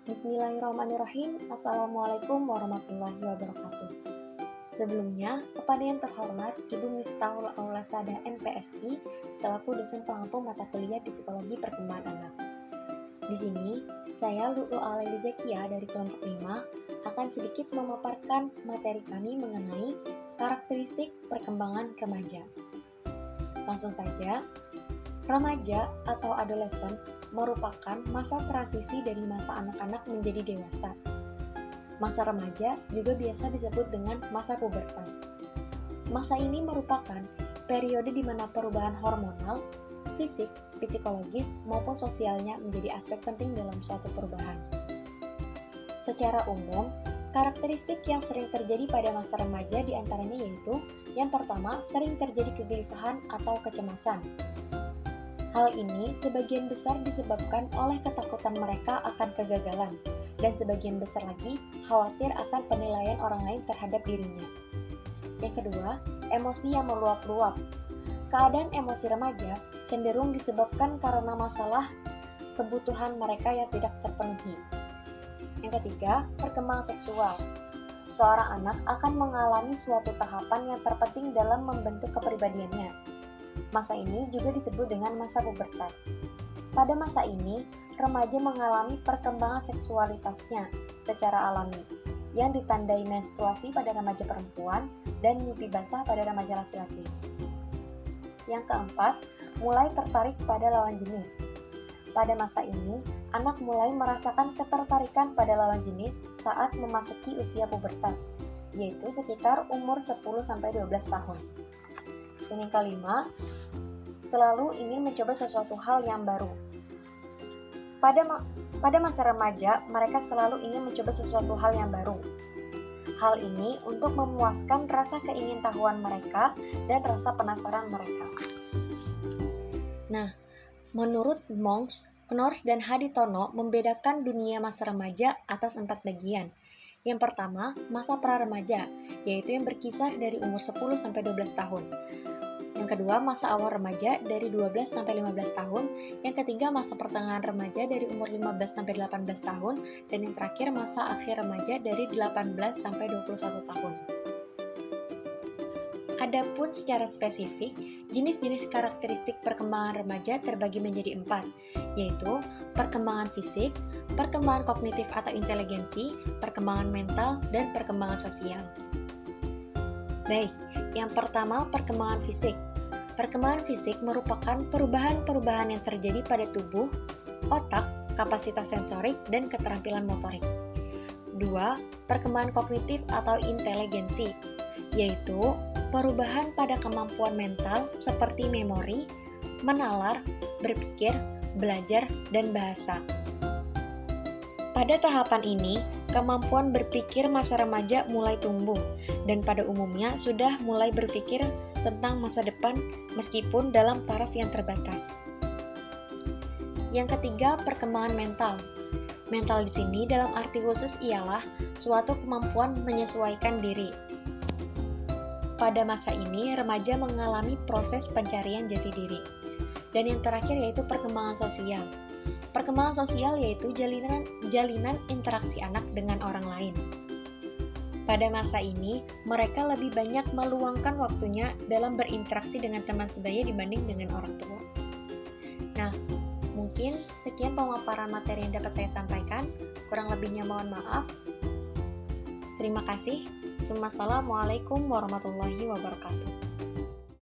Bismillahirrahmanirrahim. Assalamualaikum warahmatullahi wabarakatuh. Sebelumnya, kepada yang terhormat Ibu Miftahul Aulasada MPSI selaku dosen pengampu mata kuliah Psikologi Perkembangan Anak. Di sini, saya Lu'lu Alaili Zakia dari kelompok 5 akan sedikit memaparkan materi kami mengenai karakteristik perkembangan remaja. Langsung saja, remaja atau adolescent merupakan masa transisi dari masa anak-anak menjadi dewasa. Masa remaja juga biasa disebut dengan masa pubertas. Masa ini merupakan periode di mana perubahan hormonal, fisik, psikologis, maupun sosialnya menjadi aspek penting dalam suatu perubahan. Secara umum, karakteristik yang sering terjadi pada masa remaja diantaranya yaitu yang pertama, sering terjadi kegelisahan atau kecemasan. Hal ini sebagian besar disebabkan oleh ketakutan mereka akan kegagalan, dan sebagian besar lagi khawatir akan penilaian orang lain terhadap dirinya. Yang kedua, emosi yang meluap-luap. Keadaan emosi remaja cenderung disebabkan karena masalah kebutuhan mereka yang tidak terpenuhi. Yang ketiga, perkembangan seksual. Seorang anak akan mengalami suatu tahapan yang terpenting dalam membentuk kepribadiannya. Masa ini juga disebut dengan masa pubertas. Pada masa ini, remaja mengalami perkembangan seksualitasnya secara alami, yang ditandai menstruasi pada remaja perempuan dan mimpi basah pada remaja laki-laki. Yang keempat, mulai tertarik pada lawan jenis. Pada masa ini, anak mulai merasakan ketertarikan pada lawan jenis saat memasuki usia pubertas, yaitu sekitar umur 10-12 tahun. Dan yang kelima, selalu ingin mencoba sesuatu hal yang baru. Pada masa remaja, mereka selalu ingin mencoba sesuatu hal yang baru. Hal ini untuk memuaskan rasa keingintahuan mereka dan rasa penasaran mereka. Nah, menurut Monks, Knorrs, dan Haditono membedakan dunia masa remaja atas 4 bagian. Yang pertama, masa pra-remaja, yaitu yang berkisar dari umur 10-12 tahun. Yang kedua, masa awal remaja dari 12-15 tahun. Yang ketiga, masa pertengahan remaja dari umur 15-18 tahun. Dan yang terakhir, masa akhir remaja dari 18-21 tahun. Adapun secara spesifik, jenis-jenis karakteristik perkembangan remaja terbagi menjadi 4, yaitu perkembangan fisik, perkembangan kognitif atau inteligensi, perkembangan mental, dan perkembangan sosial. Baik, yang pertama perkembangan fisik. Perkembangan fisik merupakan perubahan-perubahan yang terjadi pada tubuh, otak, kapasitas sensorik, dan keterampilan motorik. 2. Perkembangan kognitif atau inteligensi, yaitu perubahan pada kemampuan mental seperti memori, menalar, berpikir, belajar, dan bahasa. Pada tahapan ini, kemampuan berpikir masa remaja mulai tumbuh, dan pada umumnya sudah mulai berpikir tentang masa depan meskipun dalam taraf yang terbatas. Yang ketiga, perkembangan mental. Mental di sini dalam arti khusus ialah suatu kemampuan menyesuaikan diri. Pada masa ini, remaja mengalami proses pencarian jati diri. Dan yang terakhir yaitu perkembangan sosial. Perkembangan sosial yaitu jalinan interaksi anak dengan orang lain. Pada masa ini, mereka lebih banyak meluangkan waktunya dalam berinteraksi dengan teman sebaya dibanding dengan orang tua. Nah, mungkin sekian pemaparan materi yang dapat saya sampaikan. Kurang lebihnya mohon maaf. Terima kasih. Assalamualaikum warahmatullahi wabarakatuh.